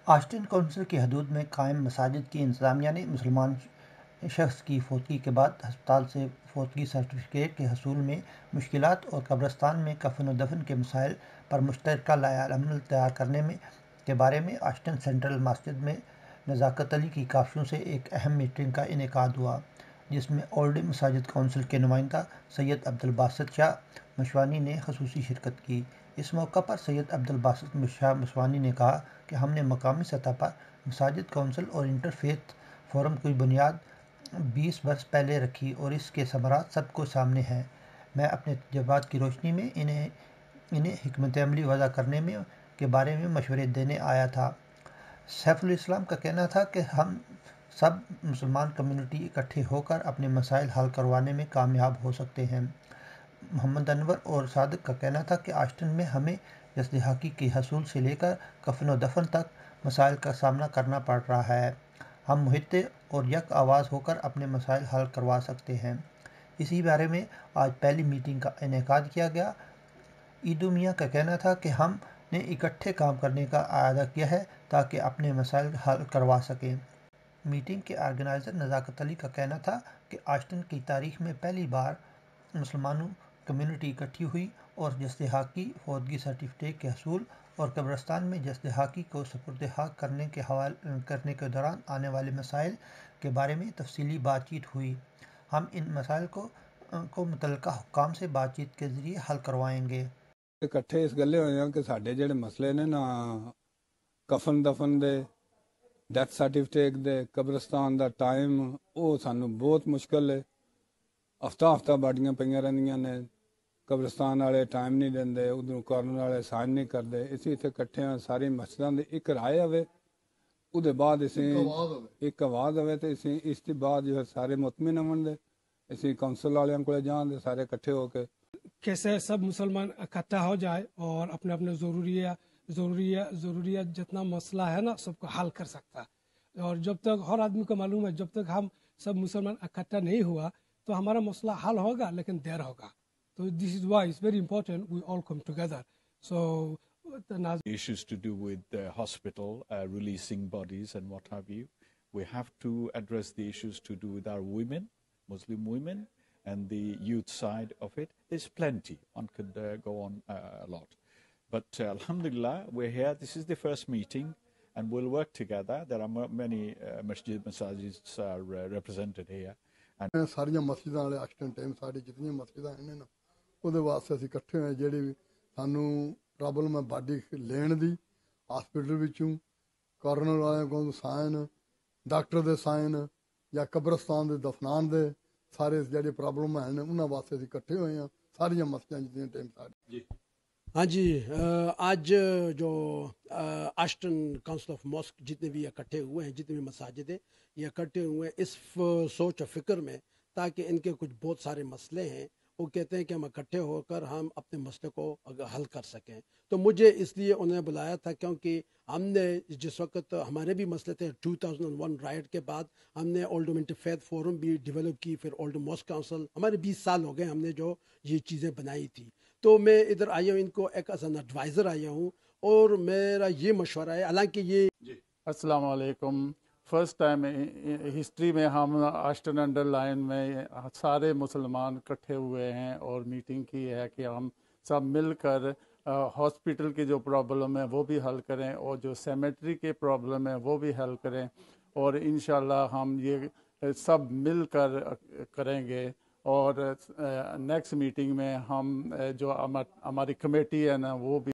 Aston council کی حدود میں قائم مساجد کی انتظامیہ نے مسلمان شخص کی فوتگی کے بعد ہسپتال سے فوتگی سرٹیفکیٹ کے حصول میں مشکلات اور قبرستان میں کفن و دفن کے مسائل پر مشترکہ لائحہ عمل تیار کرنے کے بارے میں آسٹن سینٹرل مسجد میں نزاکت علی کی کافیوں سے ایک اہم میٹنگ کا انعقاد ہوا، جس میں اولڈ مساجد کونسل کے نمائندہ سید عبدالباسط شاہ مشوانی نے خصوصی شرکت کی۔ اس موقع پر سید عبدالباسط شاہ مشوانی نے کہا کہ ہم نے مقامی سطح پر مساجد کونسل اور انٹر فیتھ فورم کی بنیاد 20 برس پہلے رکھی اور اس کے ثمرات سب کو سامنے ہیں۔ میں اپنے تجربات کی روشنی میں انہیں حکمت عملی وضع کرنے کے بارے میں مشورے دینے آیا تھا۔ سیف الاسلام کا کہنا تھا کہ ہم سب مسلمان کمیونٹی اکٹھے ہو کر اپنے مسائل حل کروانے میں کامیاب ہو سکتے ہیں۔ محمد انور اور صادق کا کہنا تھا کہ آسٹن میں ہمیں جسد حاکی کے حصول سے لے کر کفن و دفن تک مسائل کا سامنا کرنا پڑ رہا ہے۔ ہم متحد اور یک آواز ہو کر اپنے مسائل حل کروا سکتے ہیں۔ اسی بارے میں آج پہلی میٹنگ کا انعقاد کیا گیا۔ عیدو میاں کا کہنا تھا کہ ہم نے اکٹھے کام کرنے کا اعادہ کیا ہے تاکہ اپنے مسائل حل کروا سکیں۔ میٹنگ کے آرگنائزر نزاکت علی کا کہنا تھا کہ آسٹن کی تاریخ میں پہلی بار مسلمانوں کمیونٹی اکٹھی ہوئی اور جسد حاکی فوتگی سرٹیفکیٹ کے حصول اور قبرستان میں جسد حاکی کو سپرد خاک کرنے کے دوران آنے والے مسائل کے بارے میں تفصیلی بات چیت ہوئی۔ ہم ان مسائل کو متعلقہ حکام سے بات چیت کے ذریعے حل کروائیں گے۔ اکٹھے اس گلے ہوئے ہیں کہ ساڈے جڑے مسئلے نے نا کفن دفن دے، ڈیتھ سرٹیفکیٹ دے، قبرستان دا ٹائم، وہ سانو بہت مشکل ہے۔ ہفتہ باڈیاں پئیاں رہندیاں نے، قبرستان والے ٹائم نہیں دیندے، ادھر کارنر والے سائن نہیں کرتے۔ اسی اتنے کٹھے ہیں ساری مسجداں دے ایک رائے ہوئے، وہ بعد اسی ایک آواز ہوئے تو اسی اس کے بعد جو ہے سارے مطمئن ہون دے، اسی کونسل والوں کو جان دے سارے کٹھے ہو کے کیسے سب مسلمان اکٹھا ہو جائے اور اپنے اپنے ضروریات جتنا مسئلہ ہے نا سب کو حل کر سکتا ہے۔ اور جب تک ہر آدمی کو معلوم ہے جب تک ہم سب مسلمان اکٹھا نہیں ہوا تو ہمارا مسئلہ حل ہوگا لیکن دیر ہوگا۔ تو this is why it's very important we all come together. So issues to do with the hospital, releasing bodies and what have you. We have to address the issues to do with our women, Muslim women, and the youth side of it. There's plenty. One could go on a lot. But alhamdulillah, we're here. This is the first meeting, and we'll work together. There are many masajids are represented here. ساریا مسجداں والے Aston time ساری جتنی مسجداں ہیں نا وہ واسطے اسی کٹھے ہوئے جہی بھی سانو پرابلم ہے باڈی لین دی ہاسپٹل وچوں کارنر والے کو سائن ڈاکٹر دے سائن یا قبرستان دے دفنان دے سارے جڑے پرابلم ہیں انہاں واسطے اسی کٹھے ہوئے ہیں ساریا مسجداں جتنی ٹائم ساری۔ ہاں جی، آج جو آسٹن کونسل آف ماسک جتنے بھی اکٹھے ہوئے ہیں، جتنے بھی مساجد ہیں یہ اکٹھے ہوئے ہیں اس سوچ و فکر میں تاکہ ان کے کچھ بہت سارے مسئلے ہیں وہ کہتے ہیں کہ ہم اکٹھے ہو کر ہم اپنے مسئلے کو حل کر سکیں۔ تو مجھے اس لیے انہوں نے بلایا تھا کیونکہ ہم نے جس وقت ہمارے بھی مسئلے تھے 2001 رائٹ کے بعد ہم نے اولڈ انٹر فیتھ فورم بھی ڈیولپ کی، پھر اولڈ ماسک کونسل، ہمارے 20 سال ہو گئے ہم نے جو یہ چیزیں بنائی تھی۔ تو میں ادھر آیا ہوں ان کو ایک ایز این ایڈوائزر آیا ہوں اور میرا یہ مشورہ ہے، حالانکہ یہ السلام علیکم۔ فرسٹ ٹائم ہسٹری میں ہم آسٹن انڈر لائن میں سارے مسلمان اکٹھے ہوئے ہیں اور میٹنگ کی ہے کہ ہم سب مل کر ہاسپٹل کی جو پرابلم ہے وہ بھی حل کریں اور جو سیمیٹری کے پرابلم ہے وہ بھی حل کریں، اور انشاءاللہ ہم یہ سب مل کر کریں گے۔ اور نیکسٹ میٹنگ میں ہم جو ہماری کمیٹی ہے نا وہ بھی